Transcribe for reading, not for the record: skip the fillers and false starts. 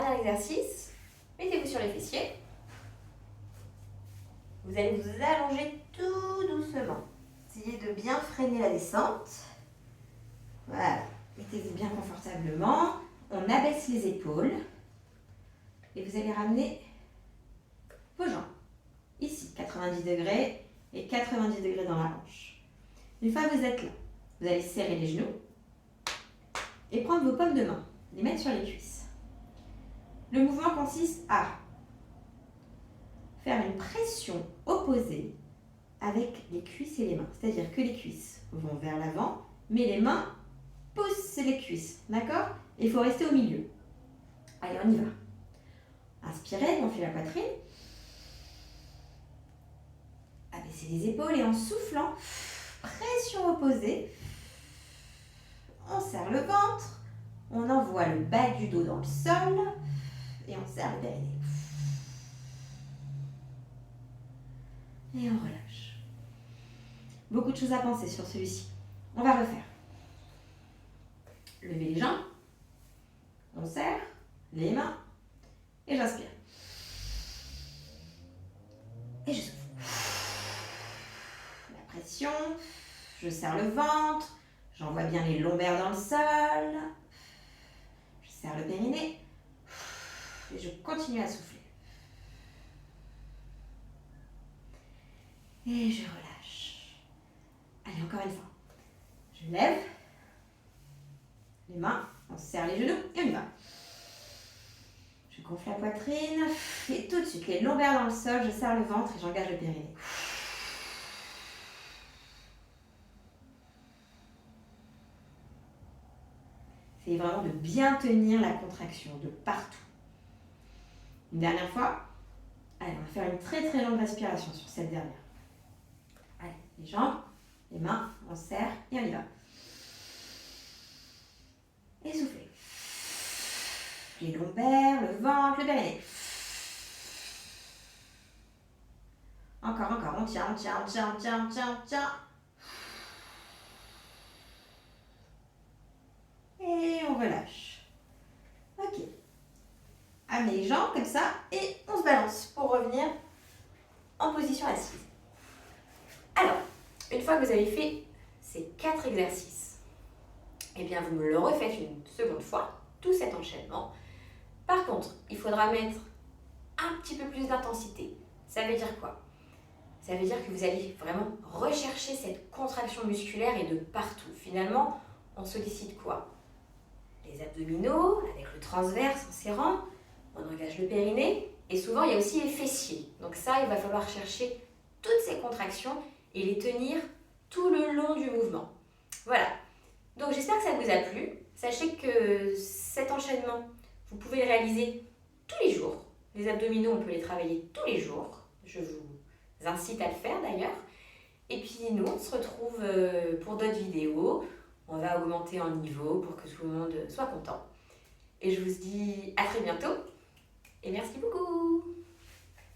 dernier exercice. Mettez-vous sur les fessiers. Vous allez vous allonger tout doucement. Essayez de bien freiner la descente. Voilà. Mettez-vous bien confortablement. On abaisse les épaules. Et vous allez ramener vos jambes. Ici, 90 degrés et 90 degrés dans la hanche. Une fois que vous êtes là, vous allez serrer les genoux et prendre vos paumes de main, les mettre sur les cuisses. Le mouvement consiste à faire une pression opposée avec les cuisses et les mains. C'est-à-dire que les cuisses vont vers l'avant, mais les mains poussent les cuisses. D'accord? Il faut rester au milieu. Allez, on y va. Inspirez, gonflez la poitrine. Abaissez les épaules et en soufflant, pression opposée. On serre le ventre. On envoie le bas du dos dans le sol. Et on serre le périnée. Et on relâche. Beaucoup de choses à penser sur celui-ci. On va refaire. Levez les jambes. On serre les mains. Et j'inspire. Et je souffle. La pression. Je serre le ventre. J'envoie bien les lombaires dans le sol. Je serre le périnée. Et je continue à souffler. Et je relâche. Allez, encore une fois. Je lève les mains, on serre les genoux et on y va. Je gonfle la poitrine et tout de suite les lombaires dans le sol, je serre le ventre et j'engage le périnée. Essayez vraiment de bien tenir la contraction de partout. Une dernière fois. Allez, on va faire une très très longue respiration sur cette dernière. Allez, les jambes, les mains, on serre et on y va. Et soufflez. Les lombaires, le ventre, le périnée. Encore, on tient, on tient. Et on relâche. Ok. Amenez les jambes comme ça et on se balance pour revenir en position assise. Alors, une fois que vous avez fait ces 4 exercices, eh bien vous me le refaites une seconde fois, tout cet enchaînement. Par contre, il faudra mettre un petit peu plus d'intensité. Ça veut dire quoi? Ça veut dire que vous allez vraiment rechercher cette contraction musculaire et de partout. Finalement, on sollicite quoi? Les abdominaux, avec le transverse en serrant, on engage le périnée et souvent il y a aussi les fessiers. Donc ça, il va falloir chercher toutes ces contractions et les tenir tout le long du mouvement. Voilà. Donc j'espère que ça vous a plu. Sachez que cet enchaînement, vous pouvez le réaliser tous les jours. Les abdominaux, on peut les travailler tous les jours. Je vous incite à le faire d'ailleurs. Et puis nous, on se retrouve pour d'autres vidéos. On va augmenter en niveau pour que tout le monde soit content. Et je vous dis à très bientôt. Et merci beaucoup.